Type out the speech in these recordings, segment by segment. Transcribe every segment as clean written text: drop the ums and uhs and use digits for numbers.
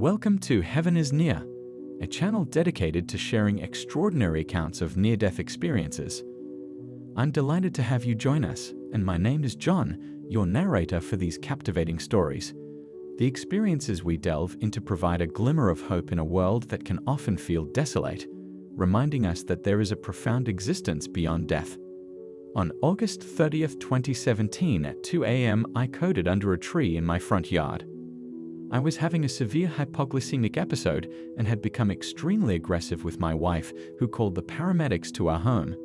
Welcome to Heaven is Near, a channel dedicated to sharing extraordinary accounts of near-death experiences. I'm delighted to have you join us, and my name is John, your narrator for these captivating stories. The experiences we delve into provide a glimmer of hope in a world that can often feel desolate, reminding us that there is a profound existence beyond death. On August 30th, 2017 at 2 a.m. I coded under a tree in my front yard. I was having a severe hypoglycemic episode and had become extremely aggressive with my wife, who called the paramedics to our home.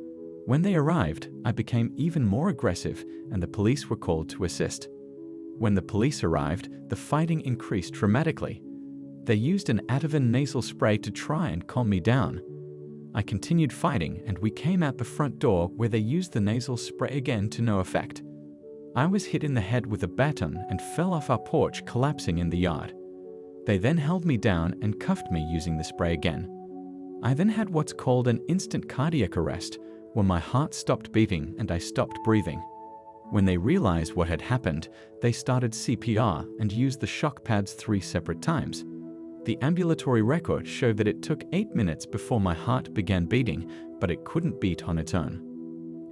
When they arrived, I became even more aggressive and the police were called to assist. When the police arrived, the fighting increased dramatically. They used an Ativan nasal spray to try and calm me down. I continued fighting and we came out the front door where they used the nasal spray again to no effect. I was hit in the head with a baton and fell off our porch, collapsing in the yard. They then held me down and cuffed me using the spray again. I then had what's called an instant cardiac arrest, where my heart stopped beating and I stopped breathing. When they realized what had happened, they started CPR and used the shock pads 3 separate times. The ambulatory record showed that it took 8 minutes before my heart began beating, but it couldn't beat on its own.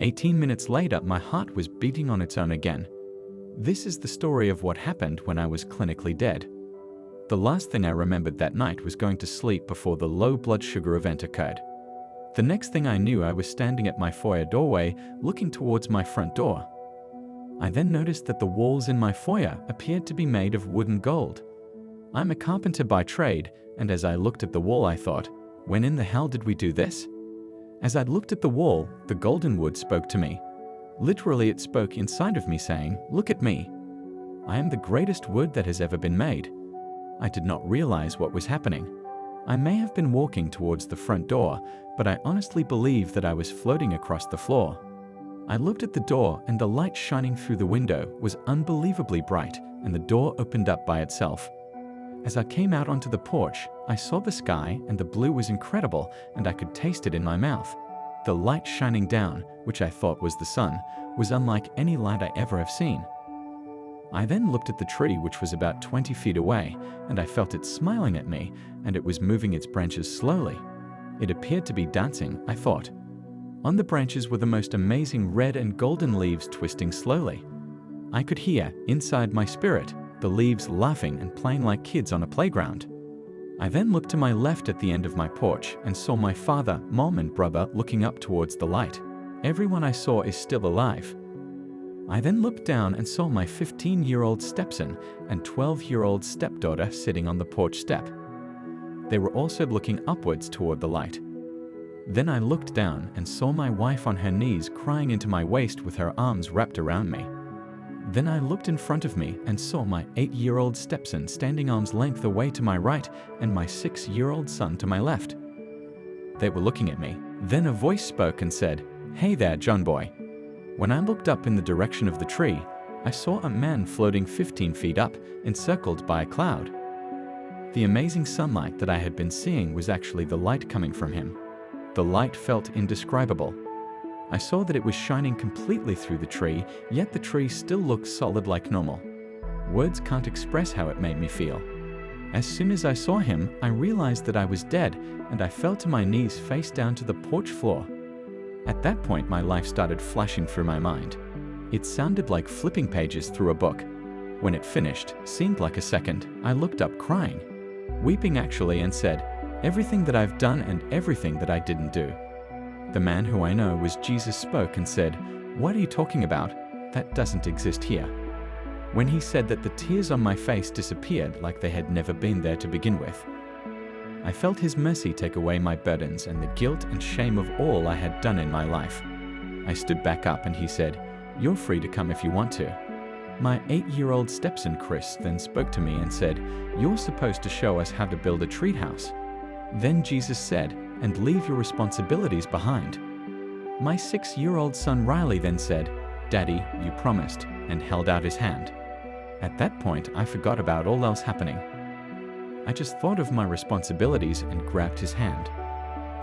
18 minutes later, my heart was beating on its own again. This is the story of what happened when I was clinically dead. The last thing I remembered that night was going to sleep before the low blood sugar event occurred. The next thing I knew, I was standing at my foyer doorway, looking towards my front door. I then noticed that the walls in my foyer appeared to be made of wood and gold. I'm a carpenter by trade, and as I looked at the wall, I thought, when in the hell did we do this? As I looked at the wall, the golden wood spoke to me. Literally, it spoke inside of me saying, "Look at me. I am the greatest wood that has ever been made." I did not realize what was happening. I may have been walking towards the front door, but I honestly believe that I was floating across the floor. I looked at the door and the light shining through the window was unbelievably bright, and the door opened up by itself. As I came out onto the porch, I saw the sky and the blue was incredible and I could taste it in my mouth. The light shining down, which I thought was the sun, was unlike any light I ever have seen. I then looked at the tree, which was about 20 feet away, and I felt it smiling at me, and it was moving its branches slowly. It appeared to be dancing, I thought. On the branches were the most amazing red and golden leaves twisting slowly. I could hear, inside my spirit, the leaves laughing and playing like kids on a playground. I then looked to my left at the end of my porch and saw my father, mom, and brother looking up towards the light. Everyone I saw is still alive. I then looked down and saw my 15-year-old stepson and 12-year-old stepdaughter sitting on the porch step. They were also looking upwards toward the light. Then I looked down and saw my wife on her knees crying into my waist with her arms wrapped around me. Then I looked in front of me and saw my 8-year-old stepson standing arm's length away to my right and my 6-year-old son to my left. They were looking at me. Then a voice spoke and said, "Hey there, John boy." When I looked up in the direction of the tree, I saw a man floating 15 feet up, encircled by a cloud. The amazing sunlight that I had been seeing was actually the light coming from him. The light felt indescribable. I saw that it was shining completely through the tree, yet the tree still looked solid like normal. Words can't express how it made me feel. As soon as I saw him, I realized that I was dead, and I fell to my knees face down to the porch floor. At that point, my life started flashing through my mind. It sounded like flipping pages through a book. When it finished, seemed like a second, I looked up crying, weeping actually, and said, "Everything that I've done and everything that I didn't do." The man who I know was Jesus spoke and said, "What are you talking about? That doesn't exist here." When he said that, the tears on my face disappeared like they had never been there to begin with. I felt his mercy take away my burdens and the guilt and shame of all I had done in my life. I stood back up and he said, "You're free to come if you want to." My 8-year-old stepson Chris then spoke to me and said, "You're supposed to show us how to build a treehouse." Then Jesus said, "And leave your responsibilities behind." My 6-year-old son Riley then said, "Daddy, you promised," and held out his hand. At that point, I forgot about all else happening. I just thought of my responsibilities and grabbed his hand.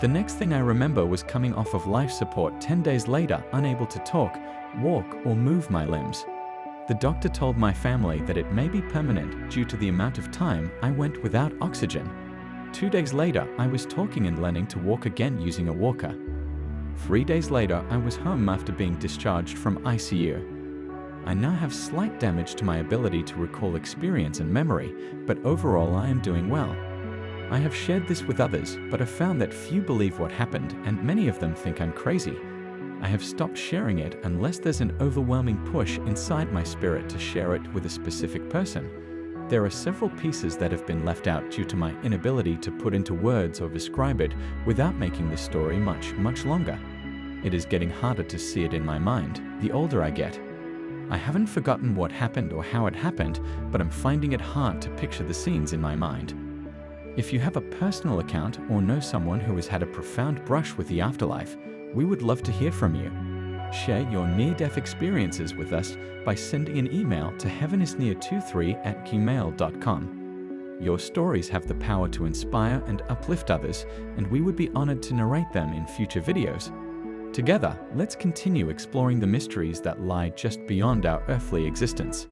The next thing I remember was coming off of life support 10 days later, unable to talk, walk, or move my limbs. The doctor told my family that it may be permanent due to the amount of time I went without oxygen. 2 days later, I was talking and learning to walk again using a walker. 3 days later, I was home after being discharged from ICU. I now have slight damage to my ability to recall experience and memory, but overall I am doing well. I have shared this with others, but have found that few believe what happened and many of them think I'm crazy. I have stopped sharing it unless there's an overwhelming push inside my spirit to share it with a specific person. There are several pieces that have been left out due to my inability to put into words or describe it without making the story much longer. It is getting harder to see it in my mind the older I get. I haven't forgotten what happened or how it happened, but I'm finding it hard to picture the scenes in my mind. If you have a personal account or know someone who has had a profound brush with the afterlife, we would love to hear from you. Share your near-death experiences with us by sending an email to heavenisnear23@gmail.com. Your stories have the power to inspire and uplift others, and we would be honored to narrate them in future videos. Together, let's continue exploring the mysteries that lie just beyond our earthly existence.